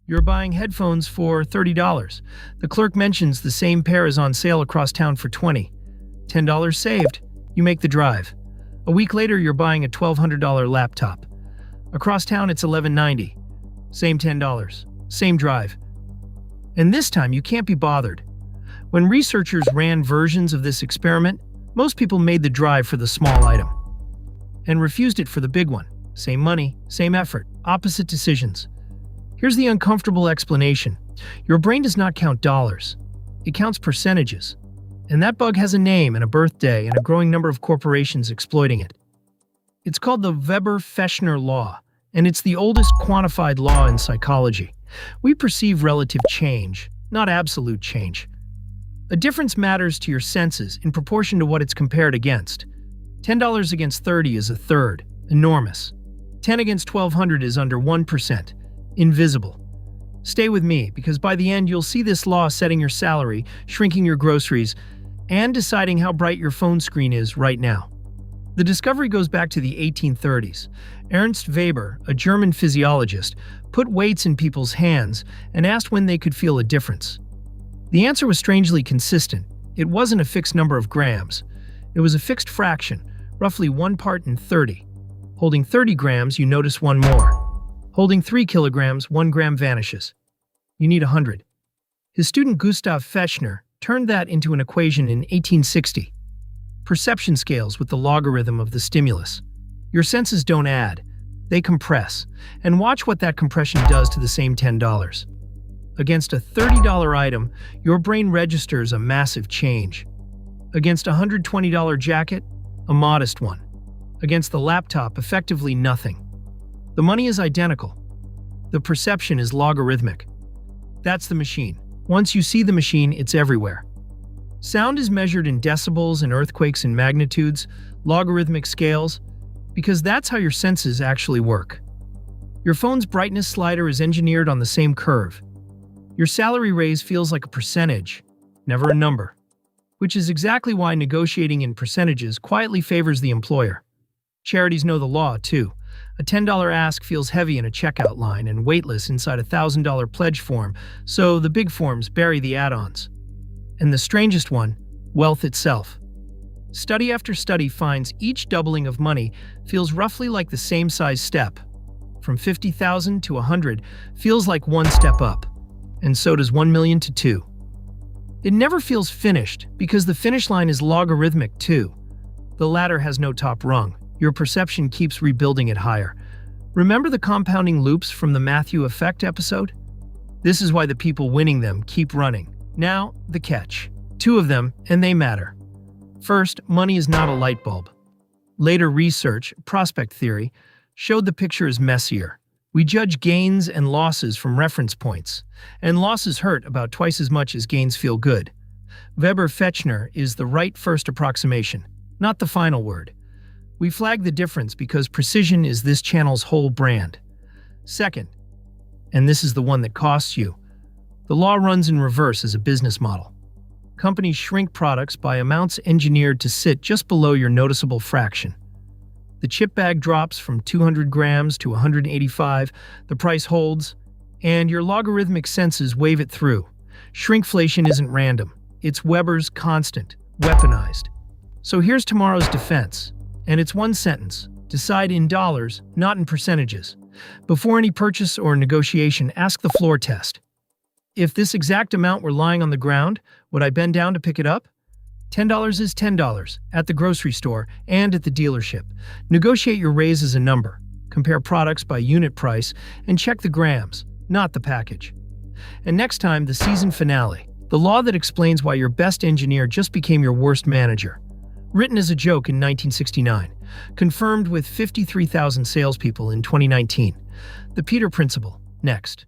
You're buying headphones for $30. The clerk mentions the same pair is on sale across town for $20. $10 saved. You make the drive. A week later, you're buying a $1,200 laptop. Across town, it's $11.90. Same $10. Same drive. And this time, you can't be bothered. When researchers ran versions of this experiment, most people made the drive for the small item and refused it for the big one. Same money, same effort, opposite decisions. Here's the uncomfortable explanation. Your brain does not count dollars. It counts percentages. And that bug has a name and a birthday and a growing number of corporations exploiting it. It's called the Weber-Fechner law, and it's the oldest quantified law in psychology. We perceive relative change, not absolute change. A difference matters to your senses in proportion to what it's compared against. $10 against 30 is a third, enormous. 10 against 1,200 is under 1%, invisible. Stay with me, because by the end you'll see this law setting your salary, shrinking your groceries, and deciding how bright your phone screen is right now. The discovery goes back to the 1830s. Ernst Weber, a German physiologist, put weights in people's hands and asked when they could feel a difference. The answer was strangely consistent. It wasn't a fixed number of grams. It was a fixed fraction, roughly 1 part in 30. Holding 30 grams, you notice one more. Holding 3 kilograms, 1 gram vanishes. You need 100. His student Gustav Fechner turned that into an equation in 1860. Perception scales with the logarithm of the stimulus. Your senses don't add, they compress. And watch what that compression does to the same $10. Against a $30 item, your brain registers a massive change. Against a $120 jacket, a modest one. Against the laptop, effectively nothing. The money is identical. The perception is logarithmic. That's the machine. Once you see the machine, it's everywhere. Sound is measured in decibels and earthquakes in magnitudes, logarithmic scales, because that's how your senses actually work. Your phone's brightness slider is engineered on the same curve. Your salary raise feels like a percentage, never a number, which is exactly why negotiating in percentages quietly favors the employer. Charities know the law, too. A $10 ask feels heavy in a checkout line and weightless inside a $1,000 pledge form, so the big forms bury the add-ons. And the strangest one, wealth itself. Study after study finds each doubling of money feels roughly like the same size step. From 50,000 to 100 feels like one step up, and so does 1 million to 2. It never feels finished because the finish line is logarithmic too. The ladder has no top rung. Your perception keeps rebuilding it higher. Remember the compounding loops from the Matthew Effect episode? This is why the people winning them keep running. Now, the catch. 2 of them, and they matter. First, money is not a light bulb. Later research, prospect theory, showed the picture is messier. We judge gains and losses from reference points, and losses hurt about twice as much as gains feel good. Weber-Fechner is the right first approximation, not the final word. We flag the difference because precision is this channel's whole brand. Second, and this is the one that costs you, the law runs in reverse as a business model. Companies shrink products by amounts engineered to sit just below your noticeable fraction. The chip bag drops from 200 grams to 185, the price holds, and your logarithmic senses wave it through. Shrinkflation isn't random. It's Weber's constant, weaponized. So here's tomorrow's defense, and it's one sentence. Decide in dollars, not in percentages. Before any purchase or negotiation, ask the floor test. If this exact amount were lying on the ground, would I bend down to pick it up? $10 is $10 at the grocery store and at the dealership. Negotiate your raise as a number. Compare products by unit price and check the grams, not the package. And next time, the season finale, the law that explains why your best engineer just became your worst manager. Written as a joke in 1969, confirmed with 53,000 salespeople in 2019. The Peter Principle, next.